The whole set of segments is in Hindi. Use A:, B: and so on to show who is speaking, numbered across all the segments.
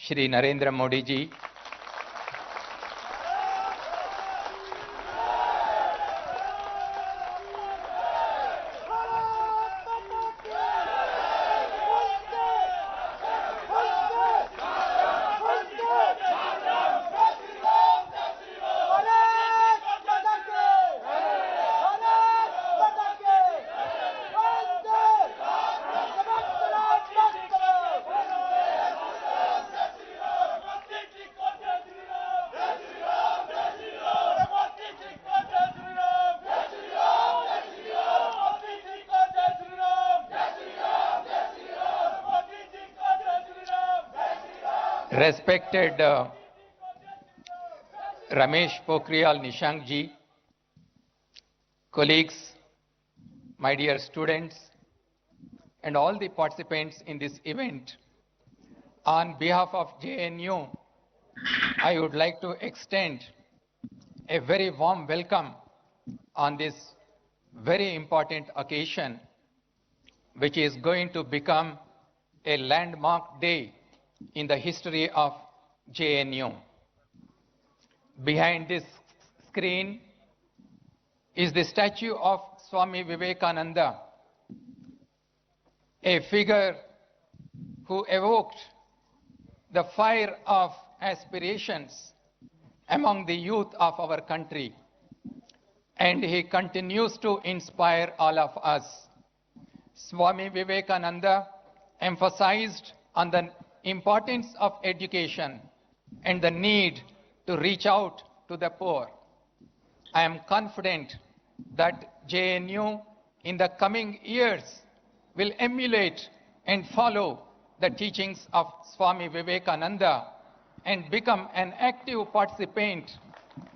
A: Shri Narendra Modi ji, respected Ramesh Pokhriyal Nishank ji, colleagues, my dear students, and all the participants in this event, on behalf of JNU, I would like to extend a very warm welcome on this very important occasion, which is going to become a landmark day in the history of JNU. Behind this screen is the statue of Swami Vivekananda, a figure who evoked the fire of aspirations among the youth of our country, and he continues to inspire all of us. Swami Vivekananda emphasized on the importance of education and the need to reach out to the poor. I am confident that JNU in the coming years will emulate and follow the teachings of Swami Vivekananda and become an active participant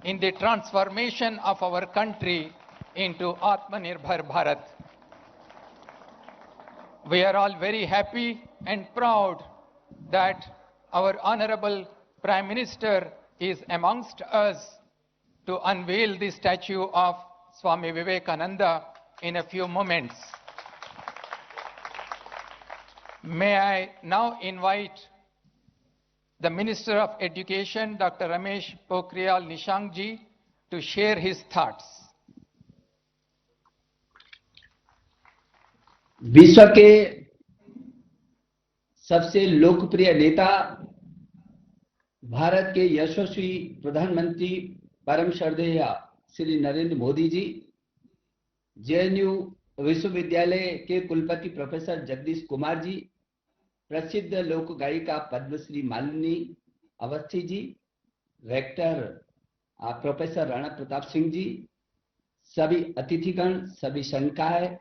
A: in the transformation of our country into Atmanirbhar Bharat. We are all very happy and proud that our Honorable Prime Minister is amongst us to unveil the statue of Swami Vivekananda in a few moments. May I now invite the Minister of Education, Dr. Ramesh Pokhriyal Nishank ji, to share his thoughts.
B: विश्व के सबसे लोकप्रिय नेता, भारत के यशस्वी प्रधानमंत्री परम श्रद्धेय श्री नरेंद्र मोदी जी, जेएनयू विश्वविद्यालय के कुलपति प्रोफेसर जगदीश कुमार जी, प्रसिद्ध लोक गायिका पद्मश्री मालिनी अवस्थी जी, रेक्टर प्रोफेसर राणा प्रताप सिंह जी, सभी अतिथिगण, सभी संकाय,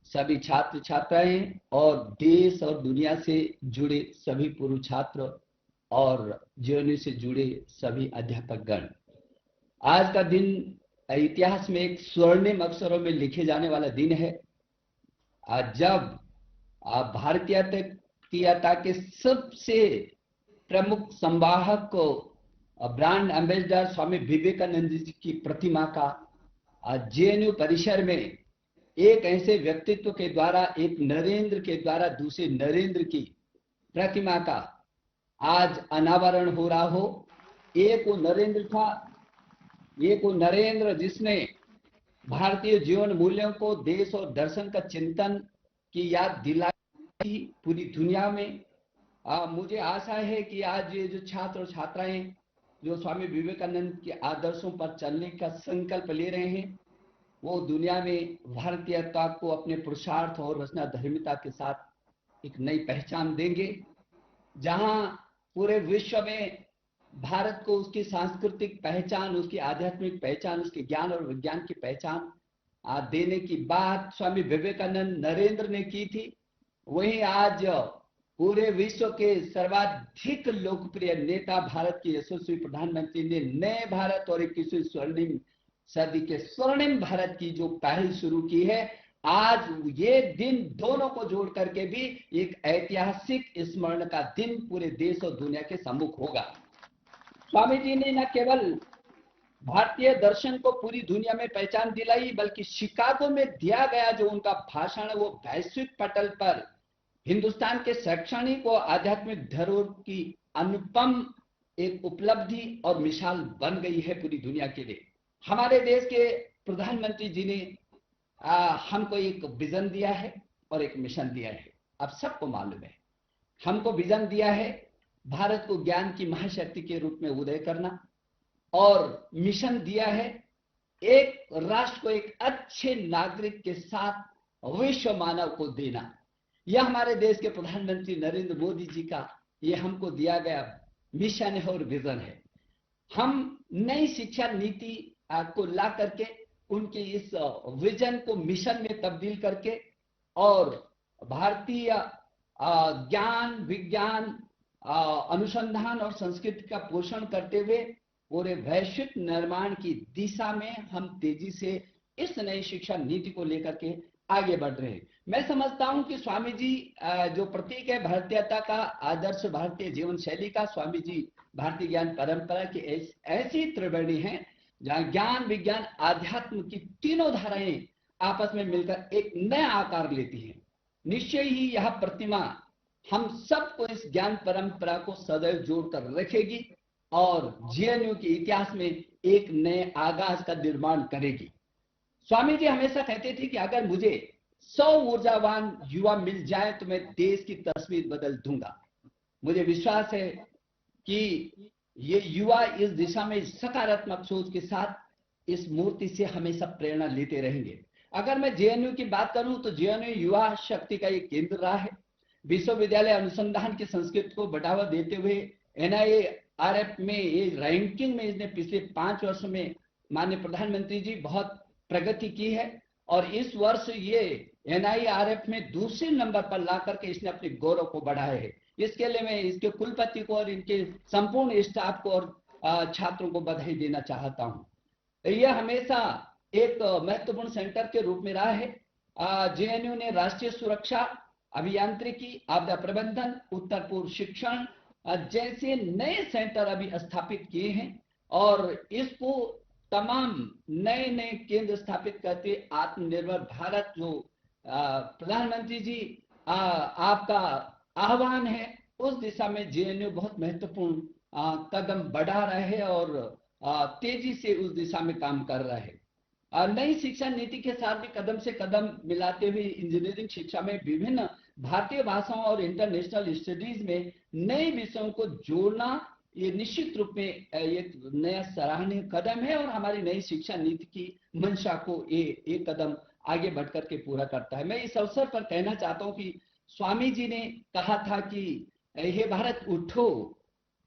B: सभी छात्र छात्राएं और देश और दुनिया से जुड़े सभी पूर्व छात्र और जेएनयू से जुड़े सभी अध्यापक गण, आज का दिन इतिहास में एक स्वर्णिम अक्षरों में लिखे जाने वाला दिन है, जब भारतीयता के सबसे प्रमुख संवाहक को ब्रांड एम्बेसडर स्वामी विवेकानंद जी की प्रतिमा का जेएनयू परिसर में एक ऐसे व्यक्तित्व के द्वारा, एक नरेंद्र के द्वारा दूसरे नरेंद्र की प्रतिमा का आज अनावरण हो रहा हो। एक वो नरेंद्र था, एक वो नरेंद्र जिसने भारतीय जीवन मूल्यों को, देश और दर्शन का चिंतन की याद दिलाई पूरी दुनिया में। मुझे आशा है कि आज ये जो छात्र और छात्राएं जो स्वामी विवेकानंद के आदर्शों पर चलने का संकल्प ले रहे हैं, वो दुनिया में भारतीयता को अपने पुरुषार्थ और रचना धर्मिता के साथ एक नई पहचान देंगे, जहां पूरे विश्व में भारत को उसकी सांस्कृतिक पहचान, उसकी आध्यात्मिक पहचान, उसके ज्ञान और विज्ञान की पहचान देने की बात स्वामी विवेकानंद नरेंद्र ने की थी। वहीं आज पूरे विश्व के सर्वाधिक लोकप्रिय नेता, भारत के यशस्वी प्रधानमंत्री ने नए भारत और 21वीं स्वर्णिम सदी के स्वर्णिम भारत की जो पहल शुरू की है, आज ये दिन दोनों को जोड़ करके भी एक ऐतिहासिक स्मरण का दिन पूरे देश और दुनिया के सम्मुख होगा। स्वामी जी ने न केवल भारतीय दर्शन को पूरी दुनिया में पहचान दिलाई, बल्कि शिकागो में दिया गया जो उनका भाषण है, वो वैश्विक पटल पर हिंदुस्तान के शैक्षणिक और आध्यात्मिक धरोहर की अनुपम एक उपलब्धि और मिसाल बन गई है पूरी दुनिया के लिए। हमारे देश के प्रधानमंत्री जी ने हमको एक विजन दिया है और एक मिशन दिया है। अब सबको मालूम है, हमको विजन दिया है भारत को ज्ञान की महाशक्ति के रूप में उदय करना, और मिशन दिया है एक राष्ट्र को एक अच्छे नागरिक के साथ विश्व मानव को देना। यह हमारे देश के प्रधानमंत्री नरेंद्र मोदी जी का ये हमको दिया गया मिशन है और विजन है। हम नई शिक्षा नीति को ला करके उनके इस विजन को मिशन में तब्दील करके और भारतीय ज्ञान विज्ञान अनुसंधान और संस्कृति का पोषण करते हुए पूरे वैश्विक निर्माण की दिशा में हम तेजी से इस नई शिक्षा नीति को लेकर के आगे बढ़ रहे हैं। मैं समझता हूं कि स्वामी जी जो प्रतीक है भारतीयता का, आदर्श भारतीय जीवन शैली का, स्वामी जी भारतीय ज्ञान परंपरा की ऐसी त्रिवेणी है जहां ज्ञान विज्ञान आध्यात्म की तीनों धाराएं आपस में मिलकर एक नया आकार लेती हैं। निश्चय ही यह प्रतिमा हम सबको इस ज्ञान परंपरा को सदैव जोड़कर रखेगी और जेएनयू के इतिहास में एक नए आगाज का निर्माण करेगी। स्वामी जी हमेशा कहते थे कि अगर मुझे 100 ऊर्जावान युवा मिल जाए तो मैं देश की तस्वीर बदल दूंगा। मुझे विश्वास है कि ये युवा इस दिशा में सकारात्मक सोच के साथ इस मूर्ति से हमेशा प्रेरणा लेते रहेंगे। अगर मैं जेएनयू की बात करूं तो जेएनयू युवा शक्ति का एक केंद्र रहा है। विश्वविद्यालय अनुसंधान की संस्कृति को बढ़ावा देते हुए एनआईआरएफ में ये रैंकिंग में इसने पिछले 5 वर्षों में माननीय प्रधानमंत्री जी बहुत प्रगति की है और इस वर्ष ये एनआईआरएफ में दूसरे नंबर पर ला करके इसने अपने गौरव को बढ़ाया है। इसके लिए मैं इसके कुलपति को और इनके संपूर्ण स्टाफ को और छात्रों को बधाई देना चाहता हूं। यह हमेशा एक महत्वपूर्ण सेंटर के रूप में रहा है। जेएनयू ने राष्ट्रीय सुरक्षा, अभियांत्रिकी, आपदा प्रबंधन, उत्तर पूर्व शिक्षण जैसे नए सेंटर अभी स्थापित किए हैं और इसको तमाम नए नए केंद्र स्थापित करते आत्मनिर्भर भारत जो प्रधानमंत्री जी आपका आह्वान है उस दिशा में जेएनयू बहुत महत्वपूर्ण कदम बढ़ा रहा है और तेजी से उस दिशा में काम कर रहा है। नई शिक्षा नीति के साथ भी कदम से कदम मिलाते हुए इंजीनियरिंग शिक्षा में विभिन्न भारतीय भाषाओं और इंटरनेशनल स्टडीज में नए विषयों को जोड़ना ये निश्चित रूप में एक नया सराहनीय कदम है और हमारी नई शिक्षा नीति की मंशा को ये एक कदम आगे बढ़कर के पूरा करता है। मैं इस अवसर पर कहना चाहता हूं कि स्वामी जी ने कहा था कि हे भारत उठो,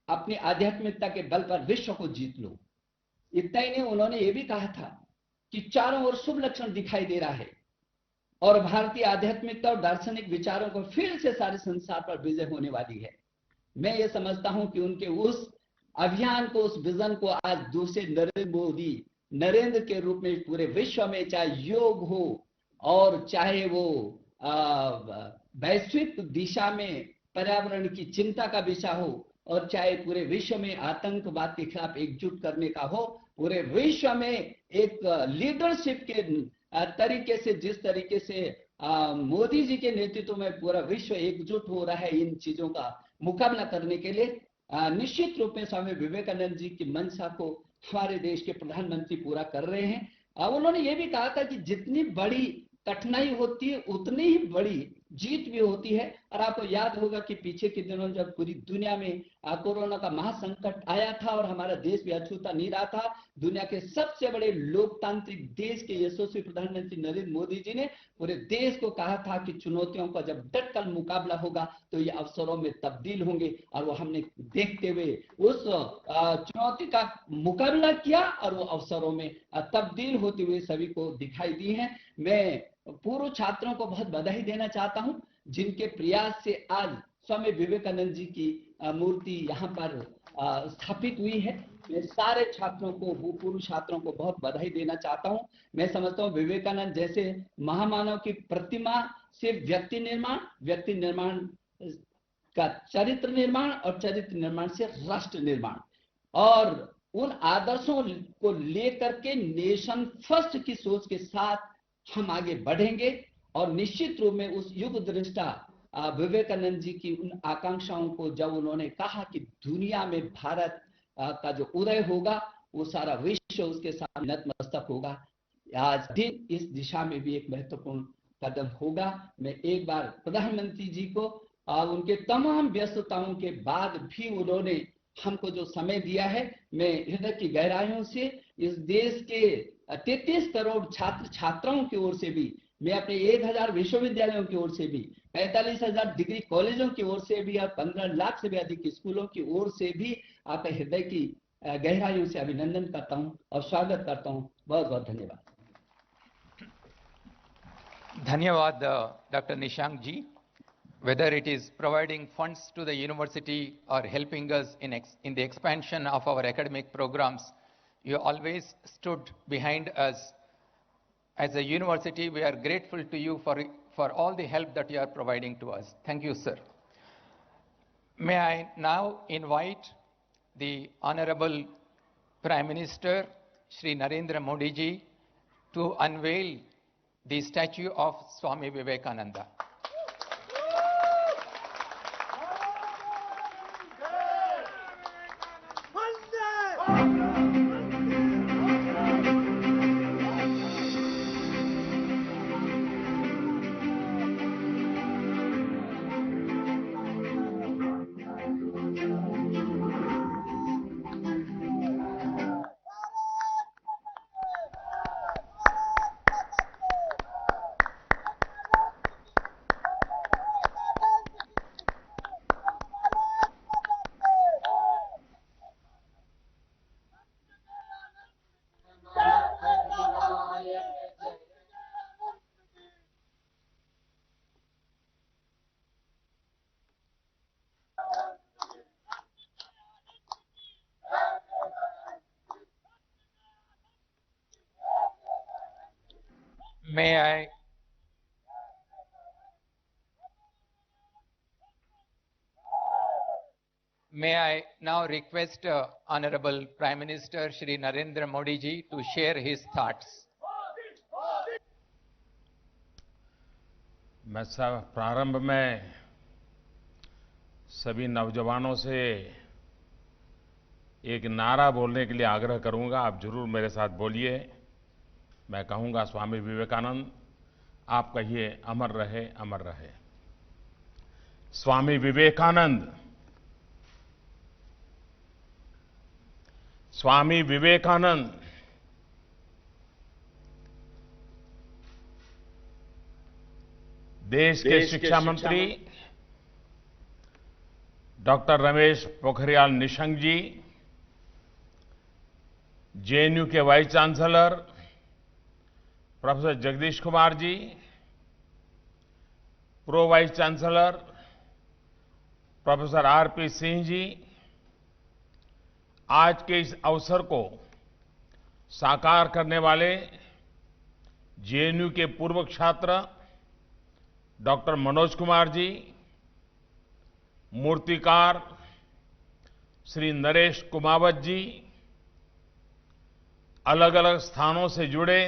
B: अपनी आध्यात्मिकता के बल पर विश्व को जीत लो। इतना ही नहीं, उन्होंने ये भी कहा था कि चारों ओर शुभ लक्षण दिखाई दे रहा है और भारतीय आध्यात्मिकता और दार्शनिक विचारों को फिर से सारे संसार पर विजय होने वाली है। मैं ये समझता हूं कि उनके उस अभियान को, उस विजन को आज दूसरे नरेंद्र मोदी नरेंद्र के रूप में पूरे विश्व में, चाहे योग हो और चाहे वो वैश्विक दिशा में पर्यावरण की चिंता का विषय हो और चाहे पूरे विश्व में आतंकवाद के खिलाफ एकजुट करने का हो, पूरे विश्व में एक लीडरशिप के तरीके से, जिस तरीके से मोदी जी के नेतृत्व में पूरा विश्व एकजुट हो रहा है इन चीजों का मुकाबला करने के लिए, निश्चित रूप में स्वामी विवेकानंद जी की मंशा को हमारे देश के प्रधानमंत्री पूरा कर रहे हैं। उन्होंने ये भी कहा था कि जितनी बड़ी कठिनाई होती है उतनी ही बड़ी जीत भी होती है। और आपको याद होगा कि पीछे के दिनों जब पूरी दुनिया में कोरोना का महासंकट आया था और हमारा देश भी अछूता नहीं रहा था, दुनिया के सबसे बड़े लोकतांत्रिक देश के यशस्वी प्रधानमंत्री नरेंद्र मोदी जी ने पूरे देश को कहा था कि चुनौतियों का जब डटकर मुकाबला होगा तो ये अवसरों में तब्दील होंगे, और वो हमने देखते हुए उस चुनौती का मुकाबला किया और वो अवसरों में तब्दील होते हुए सभी को दिखाई दी है। मैं पूर्व छात्रों को बहुत बधाई देना चाहता हूं जिनके प्रयास से आज स्वामी विवेकानंद जी की मूर्ति यहाँ पर स्थापित हुई है। मैं सारे छात्रों को, पूर्व छात्रों को बहुत बधाई देना चाहता हूं। मैं समझता हूं विवेकानंद जैसे महामानव की प्रतिमा सिर्फ व्यक्ति निर्माण का चरित्र निर्माण और चरित्र निर्माण से राष्ट्र निर्माण, और उन आदर्शों को लेकर के नेशन फर्स्ट की सोच के साथ हम आगे बढ़ेंगे और निश्चित रूप में उस युग दृष्टा विवेकानंद जी की उन आकांक्षाओं को जब उन्होंने कहा कि दुनिया में भारत का जो उदय होगा वो सारा विश्व उसके सामने नतमस्तक होगा। आज दिन इस दिशा में भी एक महत्वपूर्ण कदम होगा। मैं एक बार प्रधानमंत्री जी को उनके तमाम व्यस्तताओं के बाद भी उन्होंने हमको जो समय दिया है, मैं हृदय की गहराइयों से इस देश के 33 करोड़ छात्र छात्राओं की ओर से भी, मैं अपने 1000 विश्वविद्यालयों की ओर से भी, 45,000 डिग्री कॉलेजों की ओर से भी और 15 लाख से भी अधिक स्कूलों की ओर से भी आपके हृदय की गहराइयों से अभिनंदन करता हूं और स्वागत करता हूं। बहुत बहुत धन्यवाद।
A: Dhanyawad, Dr. Nishank ji. Whether it is providing funds to the university or helping us in the expansion of our academic programs, you always stood behind us. As a university, we are grateful to you for all the help that you are providing to us. Thank you, sir. May I now invite the Honorable Prime Minister, Shri Narendra Modi ji, to unveil the statue of Swami Vivekananda. May I now request Honorable Prime Minister Shri Narendra Modi ji to share his thoughts.
C: मैं प्रारंभ में सभी नौजवानों से एक नारा बोलने के लिए आग्रह करूंगा। आप जरूर मेरे साथ बोलिए। मैं कहूंगा स्वामी विवेकानंद, आप कहिए अमर रहे, अमर रहे। स्वामी विवेकानंद, स्वामी विवेकानंद। देश के शिक्षा मंत्री डॉक्टर रमेश पोखरियाल निशंक जी, जेएनयू के vice chancellor professor Jagdish Kumar ji, pro vice chancellor professor RP Singh ji, आज के इस अवसर को साकार करने वाले जेएनयू के पूर्व छात्र डॉक्टर मनोज कुमार जी, मूर्तिकार श्री नरेश कुमावत जी, अलग अलग स्थानों से जुड़े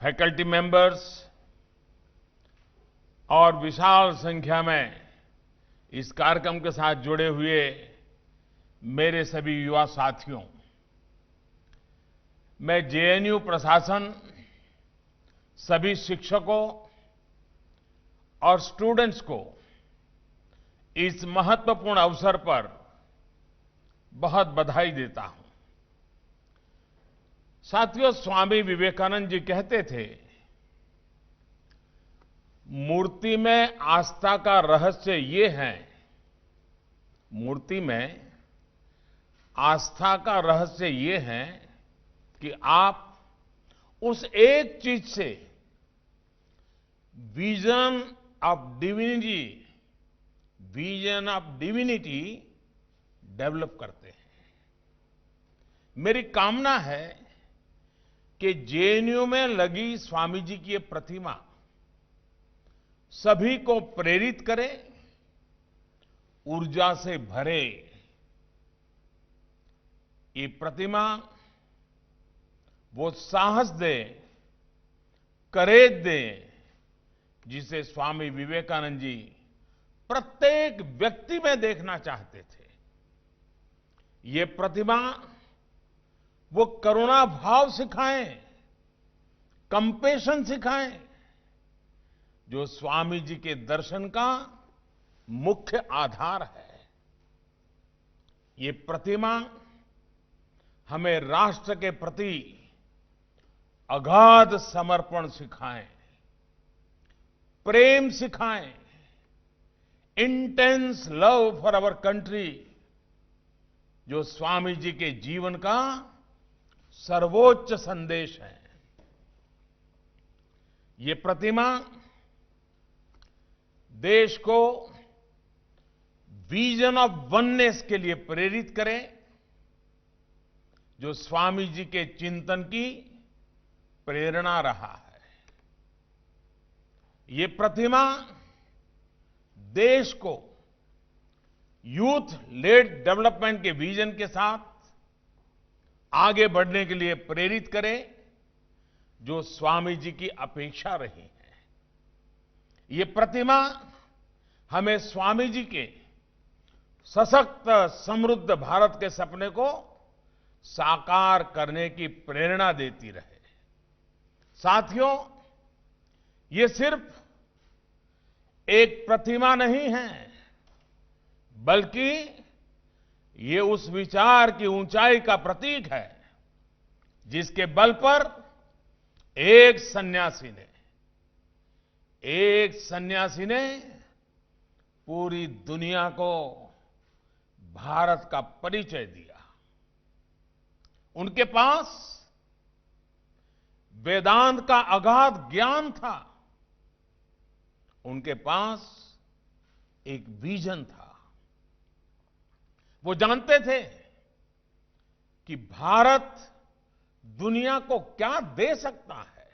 C: फैकल्टी मेंबर्स और विशाल संख्या में इस कार्यक्रम के साथ जुड़े हुए मेरे सभी युवा साथियों, मैं जेएनयू प्रशासन, सभी शिक्षकों और स्टूडेंट्स को इस महत्वपूर्ण अवसर पर बहुत बधाई देता हूं। साथियों, स्वामी विवेकानंद जी कहते थे, मूर्ति में आस्था का रहस्य ये है, मूर्ति में आस्था का रहस्य ये है कि आप उस एक चीज से विजन ऑफ डिविनिटी डेवलप करते हैं। मेरी कामना है कि जेएनयू में लगी स्वामी जी की ये प्रतिमा सभी को प्रेरित करे, ऊर्जा से भरे। ये प्रतिमा वो साहस दे, करेज दे जिसे स्वामी विवेकानंद जी प्रत्येक व्यक्ति में देखना चाहते थे। ये प्रतिमा वो करुणा भाव सिखाएं, कंपैशन सिखाएं, जो स्वामी जी के दर्शन का मुख्य आधार है। ये प्रतिमा हमें राष्ट्र के प्रति अगाध समर्पण सिखाएं, प्रेम सिखाएं, intense love for our country, जो स्वामी जी के जीवन का सर्वोच्च संदेश है। ये प्रतिमा देश को विजन ऑफ वननेस के लिए प्रेरित करे, जो स्वामी जी के चिंतन की प्रेरणा रहा है। ये प्रतिमा देश को यूथ लेड डेवलपमेंट के विजन के साथ आगे बढ़ने के लिए प्रेरित करे, जो स्वामी जी की अपेक्षा रही है। ये प्रतिमा हमें स्वामी जी के सशक्त समृद्ध भारत के सपने को साकार करने की प्रेरणा देती रहे। साथियों, ये सिर्फ एक प्रतिमा नहीं है, बल्कि ये उस विचार की ऊंचाई का प्रतीक है जिसके बल पर एक सन्यासी ने पूरी दुनिया को भारत का परिचय दिया। उनके पास वेदांत का अगाध ज्ञान था, उनके पास एक विजन था। वो जानते थे कि भारत दुनिया को क्या दे सकता है।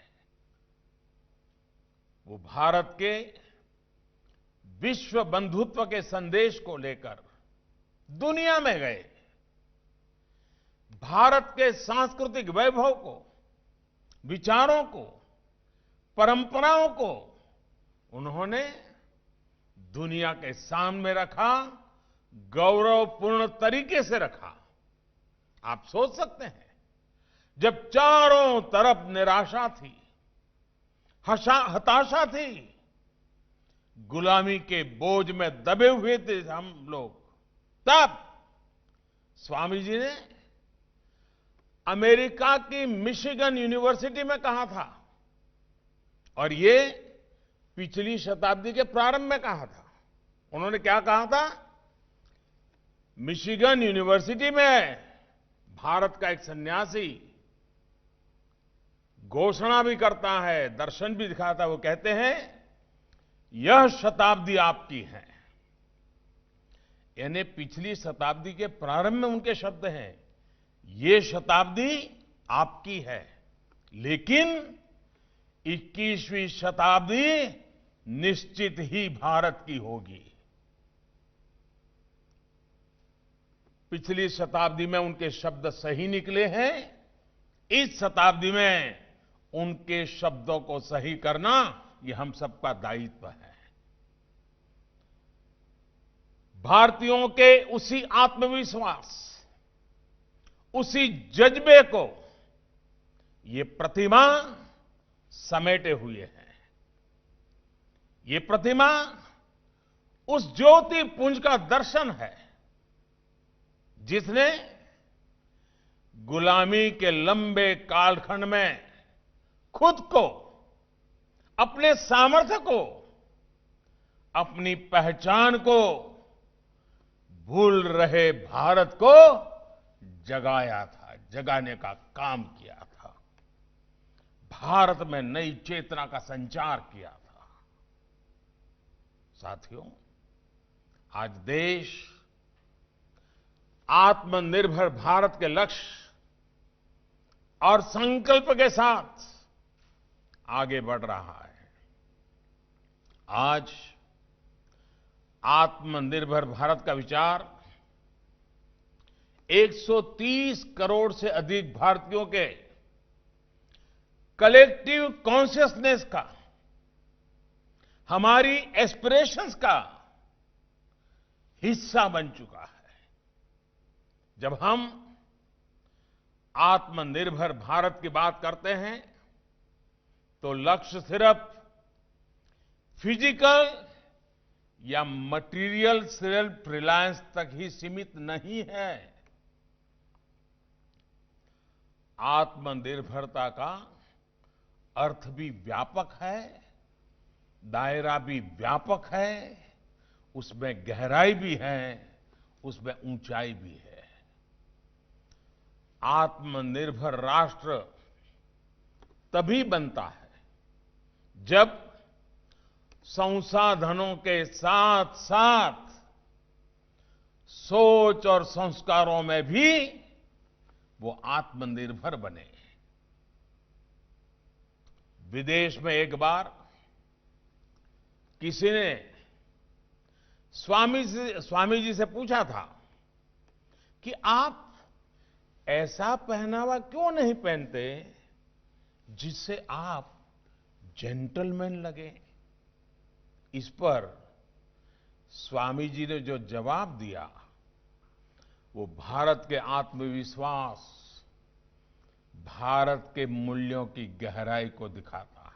C: वो भारत के विश्व बंधुत्व के संदेश को लेकर दुनिया में गए। भारत के सांस्कृतिक वैभव को, विचारों को, परंपराओं को उन्होंने दुनिया के सामने रखा, गौरवपूर्ण तरीके से रखा। आप सोच सकते हैं, जब चारों तरफ निराशा थी, हताशा थी, गुलामी के बोझ में दबे हुए थे हम लोग, तब स्वामी जी ने अमेरिका की मिशिगन यूनिवर्सिटी में कहा था, और ये पिछली शताब्दी के प्रारंभ में कहा था। उन्होंने क्या कहा था? मिशिगन यूनिवर्सिटी में भारत का एक सन्यासी घोषणा भी करता है, दर्शन भी दिखाता है। वो कहते हैं, यह शताब्दी आपकी है। यानी पिछली शताब्दी के प्रारंभ में उनके शब्द हैं, ये शताब्दी आपकी है, लेकिन 21वीं शताब्दी निश्चित ही भारत की होगी। पिछली शताब्दी में उनके शब्द सही निकले हैं, इस शताब्दी में उनके शब्दों को सही करना ये हम सबका दायित्व है। भारतीयों के उसी आत्मविश्वास, उसी जज्बे को ये प्रतिमा समेटे हुए है। ये प्रतिमा उस ज्योति पुंज का दर्शन है जिसने गुलामी के लंबे कालखंड में खुद को, अपने सामर्थ्य को, अपनी पहचान को भूल रहे भारत को जगाया था, जगाने का काम किया था, भारत में नई चेतना का संचार किया था। साथियों, आज देश आत्मनिर्भर भारत के लक्ष्य और संकल्प के साथ आगे बढ़ रहा है। आज आत्मनिर्भर भारत का विचार 130 करोड़ से अधिक भारतीयों के कलेक्टिव कॉन्शियसनेस का, हमारी एस्पिरेशंस का हिस्सा बन चुका है। जब हम आत्मनिर्भर भारत की बात करते हैं तो लक्ष्य सिर्फ फिजिकल या मटेरियल सेल्फ रिलायंस तक ही सीमित नहीं है। आत्मनिर्भरता का अर्थ भी व्यापक है, दायरा भी व्यापक है, उसमें गहराई भी है, उसमें ऊंचाई भी है। आत्मनिर्भर राष्ट्र तभी बनता है जब संसाधनों के साथ साथ सोच और संस्कारों में भी वो आत्मनिर्भर बने। विदेश में एक बार किसी ने स्वामी जी से पूछा था कि आप ऐसा पहनावा क्यों नहीं पहनते जिससे आप जेंटलमैन लगे। इस पर स्वामी जी ने जो जवाब दिया वो भारत के आत्मविश्वास, भारत के मूल्यों की गहराई को दिखाता है।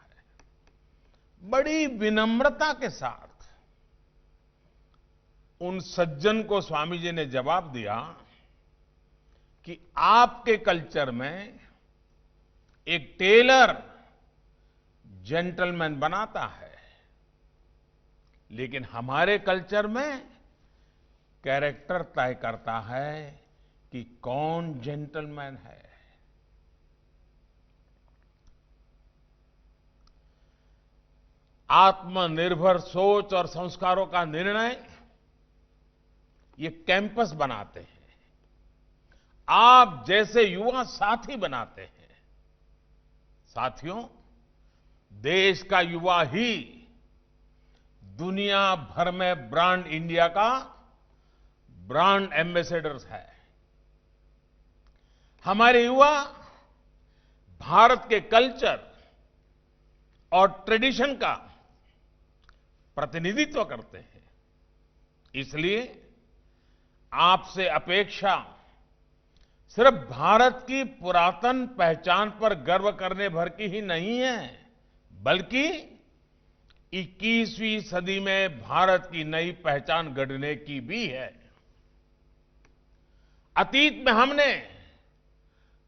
C: बड़ी विनम्रता के साथ उन सज्जन को स्वामी जी ने जवाब दिया कि आपके कल्चर में एक टेलर जेंटलमैन बनाता है, लेकिन हमारे कल्चर में कैरेक्टर तय करता है कि कौन जेंटलमैन है। आत्मनिर्भर सोच और संस्कारों का निर्णय ये कैंपस बनाते हैं, आप जैसे युवा साथी बनाते हैं। साथियों, देश का युवा ही दुनिया भर में ब्रांड इंडिया का ब्रांड एम्बेसडर्स है। हमारे युवा भारत के कल्चर और ट्रेडिशन का प्रतिनिधित्व करते हैं। इसलिए आपसे अपेक्षा सिर्फ भारत की पुरातन पहचान पर गर्व करने भर की ही नहीं है, बल्कि 21वीं सदी में भारत की नई पहचान गढ़ने की भी है। अतीत में हमने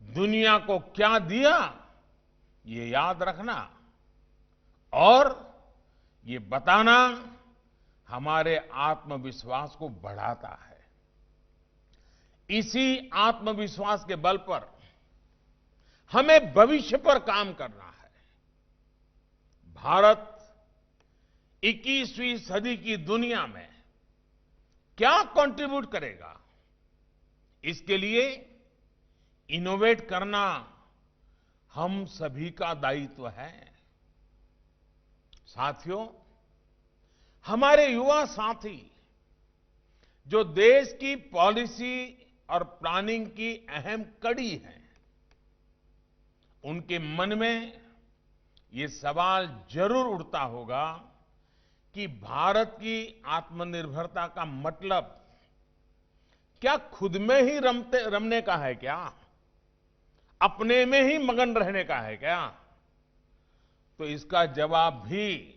C: दुनिया को क्या दिया, ये याद रखना और ये बताना हमारे आत्मविश्वास को बढ़ाता है। इसी आत्मविश्वास के बल पर हमें भविष्य पर काम करना है। भारत 21वीं सदी की दुनिया में क्या कंट्रीब्यूट करेगा, इसके लिए इनोवेट करना हम सभी का दायित्व है। साथियों, हमारे युवा साथी जो देश की पॉलिसी और प्लानिंग की अहम कड़ी है, उनके मन में ये सवाल जरूर उठता होगा कि भारत की आत्मनिर्भरता का मतलब क्या खुद में ही रमने का है क्या, अपने में ही मगन रहने का है क्या? तो इसका जवाब भी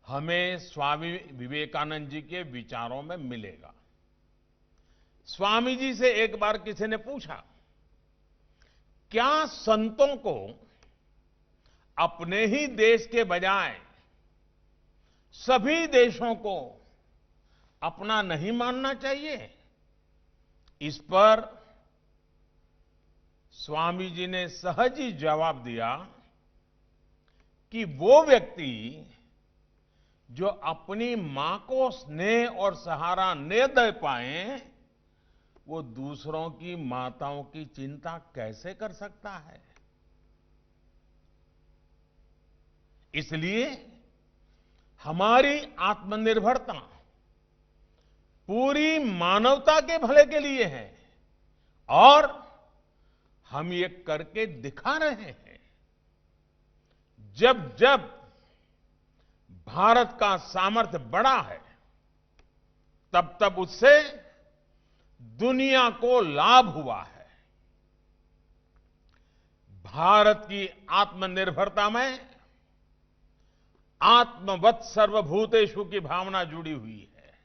C: हमें स्वामी विवेकानंद जी के विचारों में मिलेगा। स्वामी जी से एक बार किसी ने पूछा, क्या संतों को अपने ही देश के बजाय सभी देशों को अपना नहीं मानना चाहिए? इस पर स्वामी जी ने सहज ही जवाब दिया कि वो व्यक्ति जो अपनी मां को स्नेह और सहारा न दे पाए, वो दूसरों की माताओं की चिंता कैसे कर सकता है? इसलिए हमारी आत्मनिर्भरता पूरी मानवता के भले के लिए है और हम ये करके दिखा रहे हैं। जब जब भारत का सामर्थ्य बड़ा है, तब तब उससे दुनिया को लाभ हुआ है। भारत की आत्मनिर्भरता में आत्मवत् सर्वभूतेषु की भावना जुड़ी हुई है।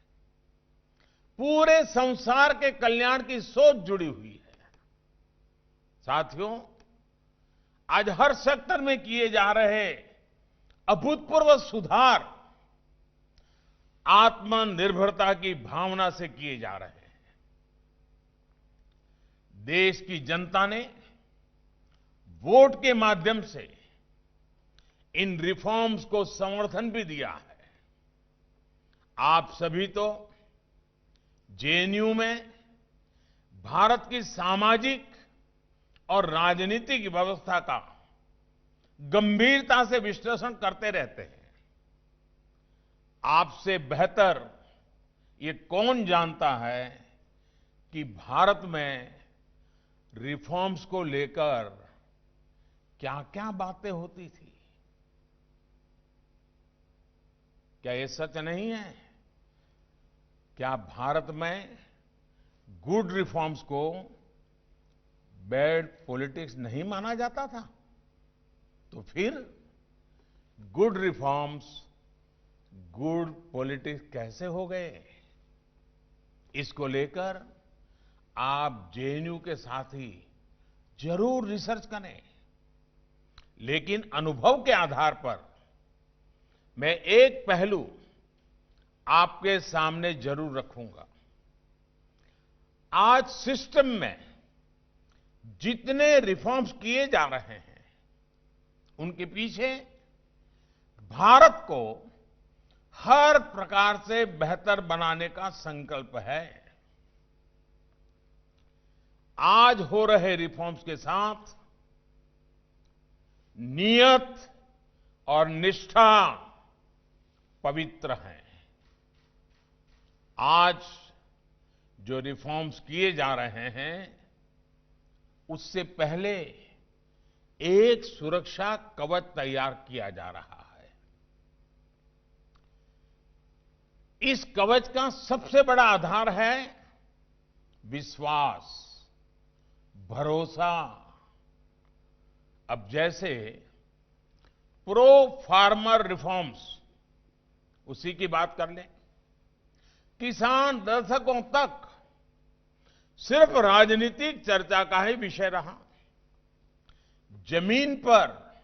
C: पूरे संसार के कल्याण की सोच जुड़ी हुई है। साथियों, आज हर सेक्टर में किए जा रहे अभूतपूर्व सुधार आत्मनिर्भरता की भावना से किए जा रहे हैं। देश की जनता ने वोट के माध्यम से इन रिफॉर्म्स को समर्थन भी दिया है। आप सभी तो जेएनयू में भारत की सामाजिक और राजनीतिक व्यवस्था का गंभीरता से विश्लेषण करते रहते हैं। आपसे बेहतर ये कौन जानता है कि भारत में रिफॉर्म्स को लेकर क्या-क्या बातें होती थी। क्या ये सच नहीं है? क्या भारत में गुड रिफॉर्म्स को बैड पॉलिटिक्स नहीं माना जाता था? तो फिर गुड रिफॉर्म्स गुड पॉलिटिक्स कैसे हो गए? इसको लेकर आप जेएनयू के साथी जरूर रिसर्च करें। लेकिन अनुभव के आधार पर मैं एक पहलू आपके सामने जरूर रखूंगा। आज सिस्टम में जितने रिफॉर्म्स किए जा रहे हैं, उनके पीछे भारत को हर प्रकार से बेहतर बनाने का संकल्प है। आज हो रहे रिफॉर्म्स के साथ नियत और निष्ठा पवित्र है। आज जो रिफॉर्म्स किए जा रहे हैं, उससे पहले एक सुरक्षा कवच तैयार किया जा रहा है। इस कवच का सबसे बड़ा आधार है विश्वास, भरोसा। अब जैसे प्रो फार्मर रिफॉर्म्स, उसी की बात कर लें। किसान दशकों तक सिर्फ राजनीतिक चर्चा का ही विषय रहा। जमीन पर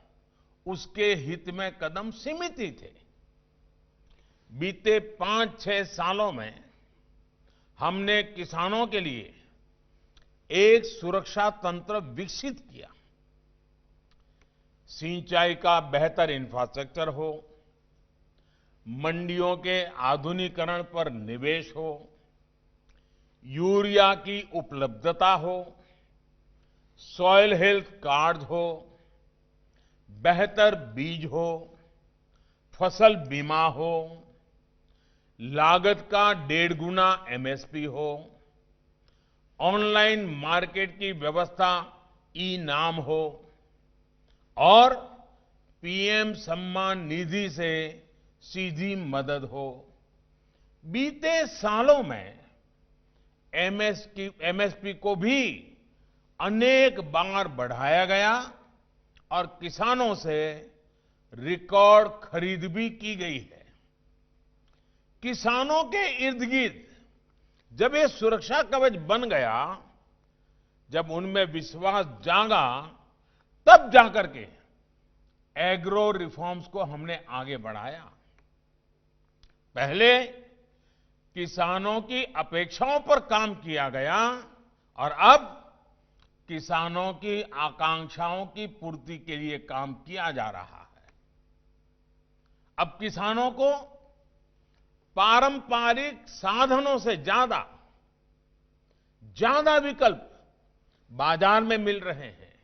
C: उसके हित में कदम सीमित ही थे। बीते 5-6 सालों में हमने किसानों के लिए एक सुरक्षा तंत्र विकसित किया। सिंचाई का बेहतर इंफ्रास्ट्रक्चर हो, मंडियों के आधुनिकीकरण पर निवेश हो, यूरिया की उपलब्धता हो, सॉइल हेल्थ कार्ड हो, बेहतर बीज हो, फसल बीमा हो, लागत का 1.5 गुना एमएसपी हो, ऑनलाइन मार्केट की व्यवस्था ई नाम हो और पीएम सम्मान निधि से सीधी मदद हो। बीते सालों में एमएसपी को भी अनेक बार बढ़ाया गया और किसानों से रिकॉर्ड खरीद भी की गई है। किसानों के इर्द गिर्द जब ये सुरक्षा कवच बन गया, जब उनमें विश्वास जागा, तब जाकर के एग्रो रिफॉर्म्स को हमने आगे बढ़ाया। पहले किसानों की अपेक्षाओं पर काम किया गया और अब किसानों की आकांक्षाओं की पूर्ति के लिए काम किया जा रहा है। अब किसानों को पारंपरिक साधनों से ज्यादा विकल्प बाजार में मिल रहे हैं।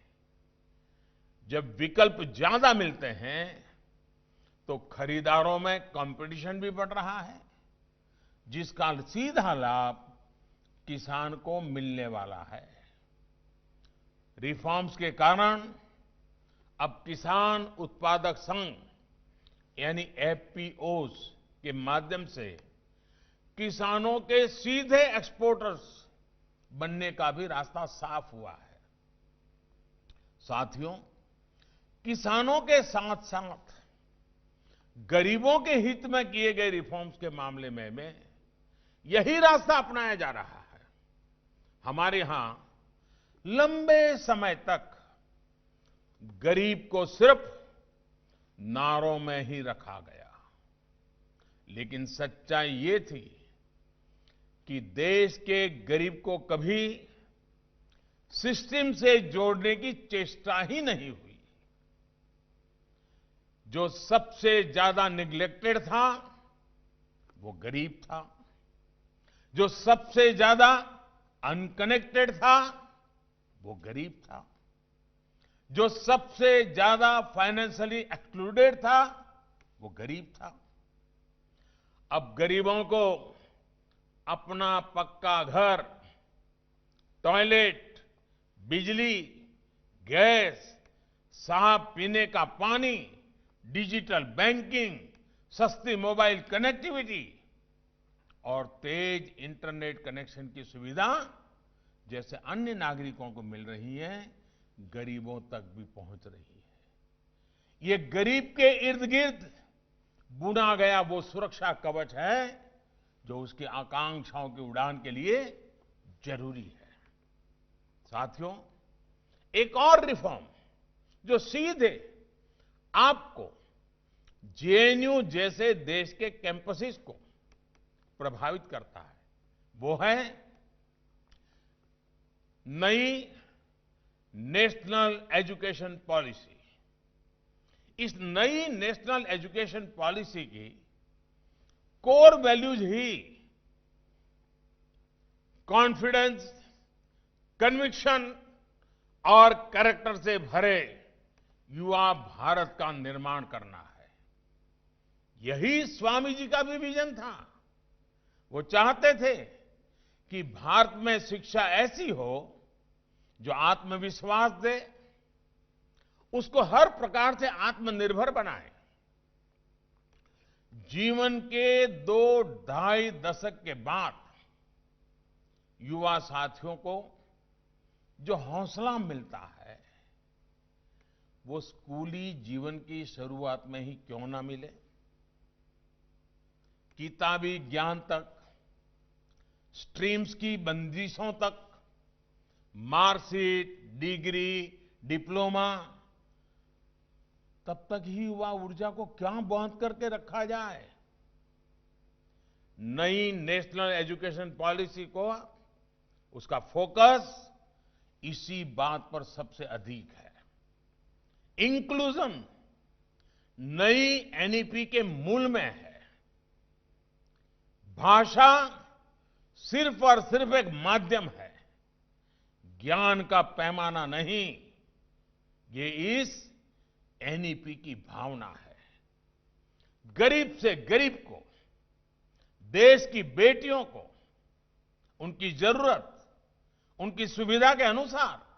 C: जब विकल्प ज्यादा मिलते हैं तो खरीदारों में कंपटीशन भी बढ़ रहा है, जिसका सीधा लाभ किसान को मिलने वाला है। रिफॉर्म्स के कारण अब किसान उत्पादक संघ यानी एफपीओज के माध्यम से किसानों के सीधे एक्सपोर्टर्स बनने का भी रास्ता साफ हुआ है। साथियों, किसानों के साथ साथ गरीबों के हित में किए गए रिफॉर्म्स के मामले में यही रास्ता अपनाया जा रहा है। हमारे यहां लंबे समय तक गरीब को सिर्फ नारों में ही रखा गया, लेकिन सच्चाई ये थी कि देश के गरीब को कभी सिस्टम से जोड़ने की चेष्टा ही नहीं हुई। जो सबसे ज्यादा निग्लेक्टेड था वो गरीब था, जो सबसे ज्यादा अनकनेक्टेड था वो गरीब था, जो सबसे ज्यादा फाइनेंशियली एक्सक्लूडेड था वो गरीब था। अब गरीबों को अपना पक्का घर, टॉयलेट, बिजली, गैस, साफ पीने का पानी, डिजिटल बैंकिंग, सस्ती मोबाइल कनेक्टिविटी और तेज इंटरनेट कनेक्शन की सुविधा जैसे अन्य नागरिकों को मिल रही है, गरीबों तक भी पहुंच रही है। ये गरीब के इर्द गिर्द बुना गया वो सुरक्षा कवच है जो उसकी आकांक्षाओं की उड़ान के लिए जरूरी है। साथियों, एक और रिफॉर्म जो सीधे आपको जेएनयू जैसे देश के कैंपसेस को प्रभावित करता है वो है नई नेशनल एजुकेशन पॉलिसी। इस नई नेशनल एजुकेशन पॉलिसी की कोर वैल्यूज ही कॉन्फिडेंस, कन्विक्शन और कैरेक्टर से भरे युवा भारत का निर्माण करना है। यही स्वामी जी का भी विजन था। वो चाहते थे कि भारत में शिक्षा ऐसी हो जो आत्मविश्वास दे, उसको हर प्रकार से आत्मनिर्भर बनाए। जीवन के 2-2.5 दशक के बाद युवा साथियों को जो हौसला मिलता है वो स्कूली जीवन की शुरुआत में ही क्यों ना मिले। किताबी ज्ञान तक, स्ट्रीम्स की बंदिशों तक, मार्कशीट, डिग्री, डिप्लोमा, तब तक ही युवा ऊर्जा को क्या बांध करके रखा जाए। नई नेशनल एजुकेशन पॉलिसी को उसका फोकस इसी बात पर सबसे अधिक है। इंक्लूजन नई एनईपी के मूल में है। भाषा सिर्फ और सिर्फ एक माध्यम है, ज्ञान का पैमाना नहीं। ये इस एनईपी की भावना है। गरीब से गरीब को, देश की बेटियों को उनकी जरूरत, उनकी सुविधा के अनुसार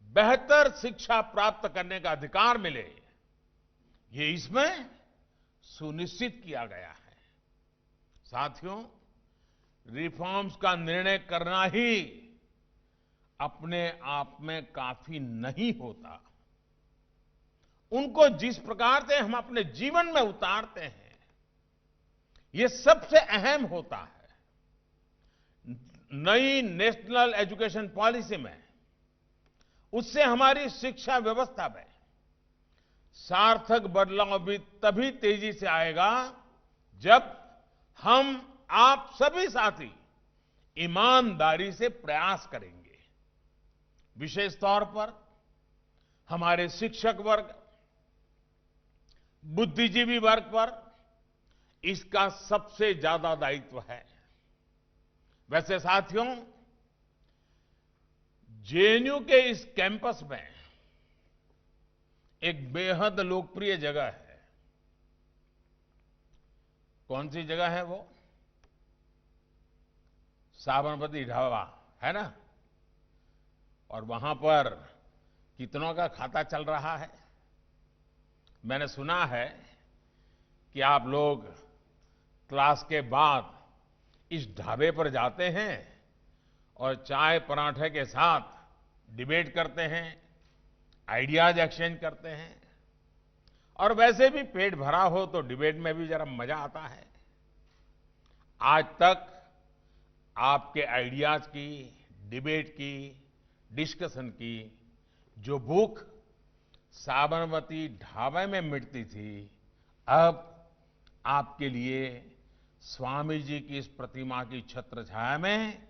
C: बेहतर शिक्षा प्राप्त करने का अधिकार मिले, ये इसमें सुनिश्चित किया गया है। साथियों, रिफॉर्म्स का निर्णय करना ही अपने आप में काफी नहीं होता। उनको जिस प्रकार से हम अपने जीवन में उतारते हैं, ये सबसे अहम होता है। नई नेशनल एजुकेशन पॉलिसी में उससे हमारी शिक्षा व्यवस्था में सार्थक बदलाव भी तभी तेजी से आएगा जब हम, आप सभी साथी ईमानदारी से प्रयास करेंगे। विशेष तौर पर हमारे शिक्षक वर्ग, बुद्धिजीवी वर्ग पर इसका सबसे ज्यादा दायित्व है। वैसे साथियों, जेएनयू के इस कैंपस में एक बेहद लोकप्रिय जगह है। कौन सी जगह है वो? साबरमती ढाबा, है ना? और वहां पर कितनों का खाता चल रहा है? मैंने सुना है कि आप लोग क्लास के बाद इस ढाबे पर जाते हैं और चाय पराठे के साथ डिबेट करते हैं, आइडियाज एक्सचेंज करते हैं, और वैसे भी पेट भरा हो तो डिबेट में भी जरा मजा आता है। आज तक आपके आइडियाज की, डिबेट की, डिस्कशन की जो भूख साबरमती ढाबे में मिटती थी, अब आपके लिए स्वामी जी की इस प्रतिमा की छत्र छाया में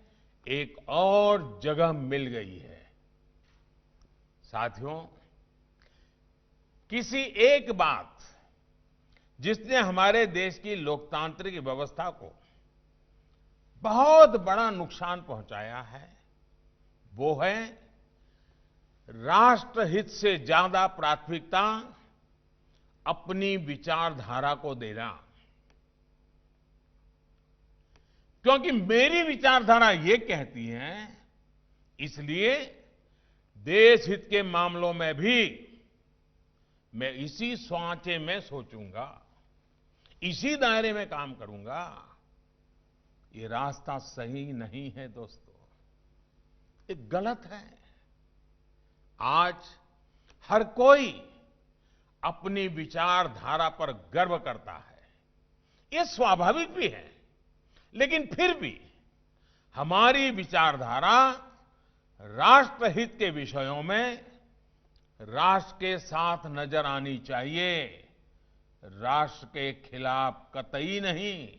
C: एक और जगह मिल गई है। साथियों, किसी एक बात जिसने हमारे देश की लोकतांत्रिक व्यवस्था को बहुत बड़ा नुकसान पहुंचाया है, वो है राष्ट्रहित से ज्यादा प्राथमिकता अपनी विचारधारा को देना। क्योंकि मेरी विचारधारा ये कहती है, इसलिए देश हित के मामलों में भी मैं इसी सांचे में सोचूंगा, इसी दायरे में काम करूंगा। ये रास्ता सही नहीं है दोस्तों, ये गलत है। आज हर कोई अपनी विचारधारा पर गर्व करता है, ये स्वाभाविक भी है, लेकिन फिर भी हमारी विचारधारा राष्ट्रहित के विषयों में राष्ट्र के साथ नजर आनी चाहिए, राष्ट्र के खिलाफ कतई नहीं।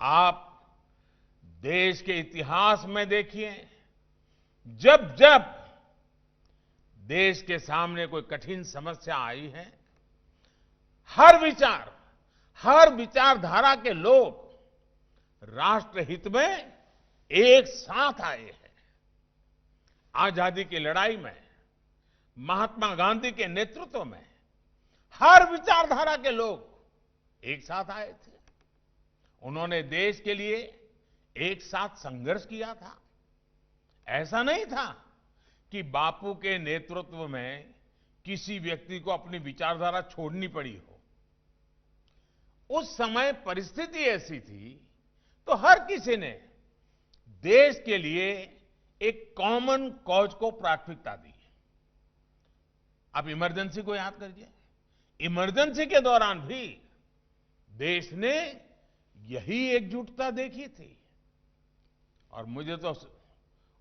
C: आप देश के इतिहास में देखिए, जब जब देश के सामने कोई कठिन समस्या आई है, हर विचारधारा के लोग राष्ट्रहित में एक साथ आए हैं। आजादी की लड़ाई में महात्मा गांधी के नेतृत्व में हर विचारधारा के लोग एक साथ आए थे। उन्होंने देश के लिए एक साथ संघर्ष किया था। ऐसा नहीं था कि बापू के नेतृत्व में किसी व्यक्ति को अपनी विचारधारा छोड़नी पड़ी हो। उस समय परिस्थिति ऐसी थी तो हर किसी ने देश के लिए एक कॉमन कॉज को प्राथमिकता दी। आप इमरजेंसी को याद करिए, इमरजेंसी के दौरान भी देश ने यही एकजुटता देखी थी। और मुझे तो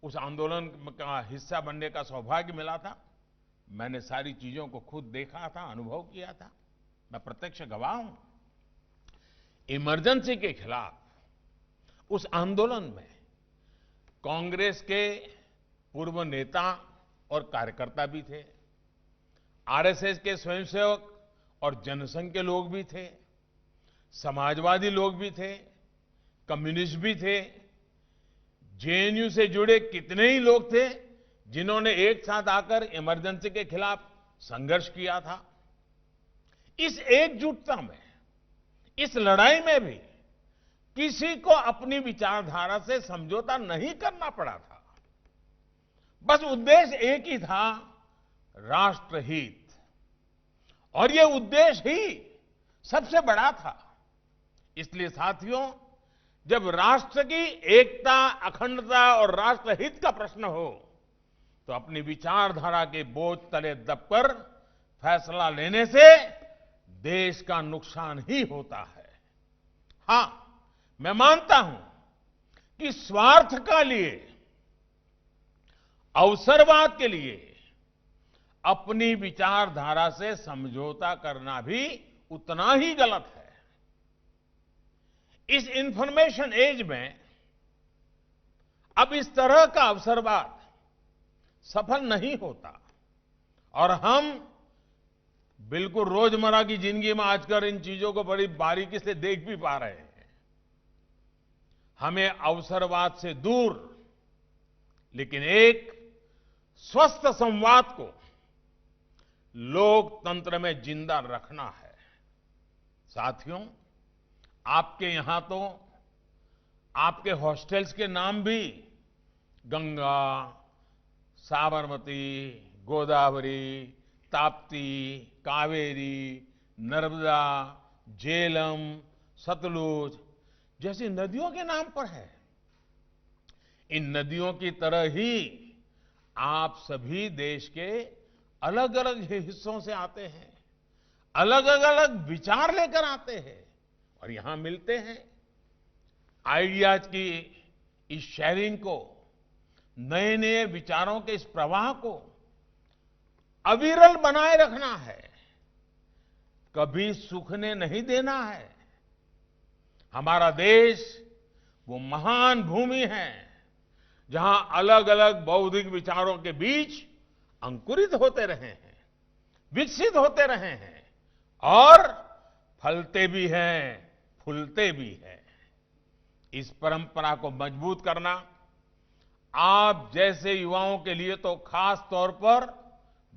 C: उस आंदोलन का हिस्सा बनने का सौभाग्य मिला था। मैंने सारी चीजों को खुद देखा था, अनुभव किया था, मैं प्रत्यक्ष गवाह हूं। इमरजेंसी के खिलाफ उस आंदोलन में कांग्रेस के पूर्व नेता और कार्यकर्ता भी थे, आरएसएस के स्वयंसेवक और जनसंघ के लोग भी थे, समाजवादी लोग भी थे, कम्युनिस्ट भी थे, जेएनयू से जुड़े कितने ही लोग थे जिन्होंने एक साथ आकर इमरजेंसी के खिलाफ संघर्ष किया था। इस एकजुटता में, इस लड़ाई में भी किसी को अपनी विचारधारा से समझौता नहीं करना पड़ा था। बस उद्देश्य एक ही था, राष्ट्रहित। और यह उद्देश्य ही सबसे बड़ा था। इसलिए साथियों, जब राष्ट्र की एकता, अखंडता और राष्ट्रहित का प्रश्न हो तो अपनी विचारधारा के बोझ तले दबकर फैसला लेने से देश का नुकसान ही होता है। हां, मैं मानता हूं कि स्वार्थ के लिए, अवसरवाद के लिए अपनी विचारधारा से समझौता करना भी उतना ही गलत है। इस इंफॉर्मेशन एज में अब इस तरह का अवसरवाद सफल नहीं होता और हम बिल्कुल रोजमर्रा की जिंदगी में आजकल इन चीजों को बड़ी बारीकी से देख भी पा रहे हैं। हमें अवसरवाद से दूर लेकिन एक स्वस्थ संवाद को लोकतंत्र में जिंदा रखना है। साथियों, आपके यहां तो आपके हॉस्टल्स के नाम भी गंगा, साबरमती, गोदावरी, ताप्ती, कावेरी, नर्मदा, झेलम, सतलुज जैसी नदियों के नाम पर है। इन नदियों की तरह ही आप सभी देश के अलग अलग हिस्सों से आते हैं, अलग अलग विचार लेकर आते हैं और यहां मिलते हैं। आइडियाज की इस शेयरिंग को, नए नए विचारों के इस प्रवाह को अविरल बनाए रखना है, कभी सूखने नहीं देना है। हमारा देश वो महान भूमि है जहां अलग अलग बौद्धिक विचारों के बीच अंकुरित होते रहे हैं, विकसित होते रहे हैं और फलते भी हैं, फूलते भी हैं। इस परंपरा को मजबूत करना आप जैसे युवाओं के लिए तो खास तौर पर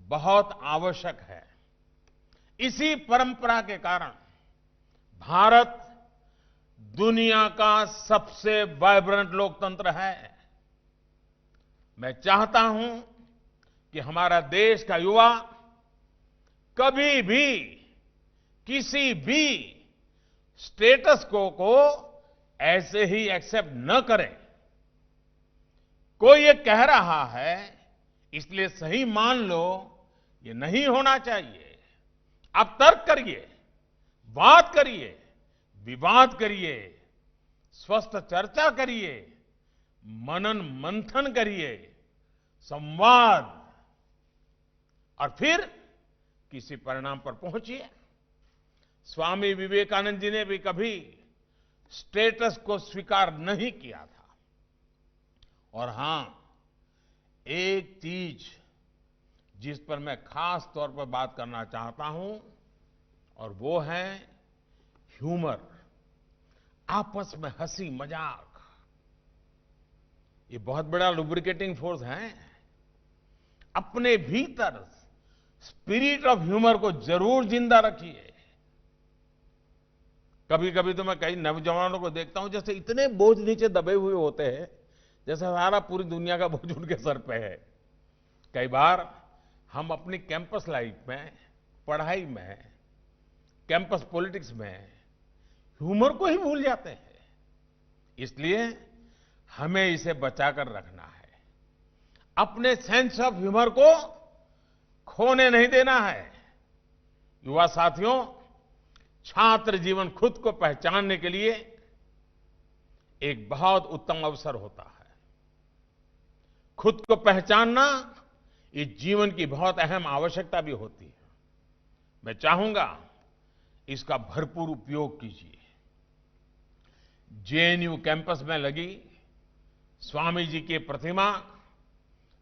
C: बहुत आवश्यक है। इसी परंपरा के कारण भारत दुनिया का सबसे वाइब्रेंट लोकतंत्र है। मैं चाहता हूं कि हमारा देश का युवा कभी भी किसी भी स्टेटस को ऐसे ही एक्सेप्ट न करे। कोई ये कह रहा है इसलिए सही मान लो, ये नहीं होना चाहिए। आप तर्क करिए, बात करिए, विवाद करिए, स्वस्थ चर्चा करिए, मनन मंथन करिए, संवाद, और फिर किसी परिणाम पर पहुंचिए। स्वामी विवेकानंद जी ने भी कभी स्टेटस को स्वीकार नहीं किया था। और हां, एक चीज जिस पर मैं खास तौर पर बात करना चाहता हूं और वो है ह्यूमर, आपस में हंसी मजाक। ये बहुत बड़ा लुब्रिकेटिंग फोर्स है। अपने भीतर स्पिरिट ऑफ ह्यूमर को जरूर जिंदा रखिए। कभी कभी तो मैं कई नौजवानों को देखता हूं जैसे इतने बोझ नीचे दबे हुए होते हैं, जैसे सारा पूरी दुनिया का बोझ उनके सर पे है। कई बार हम अपनी कैंपस लाइफ में, पढ़ाई में, कैंपस पॉलिटिक्स में ह्यूमर को ही भूल जाते हैं। इसलिए हमें इसे बचाकर रखना है। अपने सेंस ऑफ ह्यूमर को खोने नहीं देना है। युवा साथियों, छात्र जीवन खुद को पहचानने के लिए एक बहुत उत्तम अवसर होता है। खुद को पहचानना इस जीवन की बहुत अहम आवश्यकता भी होती है। मैं चाहूंगा इसका भरपूर उपयोग कीजिए। जेएनयू कैंपस में लगी स्वामी जी की प्रतिमा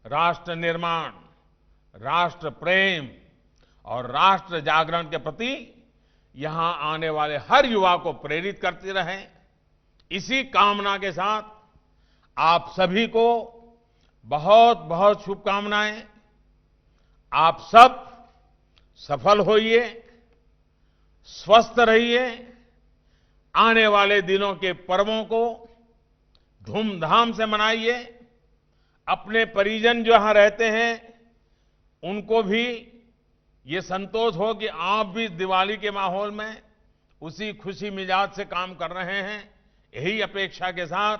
C: राष्ट्र निर्माण, राष्ट्र प्रेम और राष्ट्र जागरण के प्रति यहां आने वाले हर युवा को प्रेरित करती रहे। इसी कामना के साथ आप सभी को बहुत बहुत शुभकामनाएं। आप सब सफल होइए, स्वस्थ रहिए, आने वाले दिनों के पर्वों को धूमधाम से मनाइए। अपने परिजन जो यहां रहते हैं उनको भी ये संतोष हो कि आप भी दिवाली के माहौल में उसी खुशी मिजाज से काम कर रहे हैं। यही अपेक्षा के साथ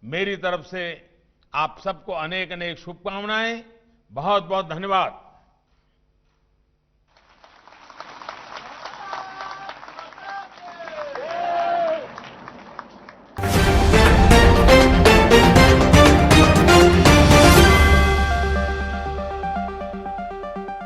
C: मेरी तरफ से आप सबको अनेक अनेक शुभकामनाएं। बहुत बहुत धन्यवाद।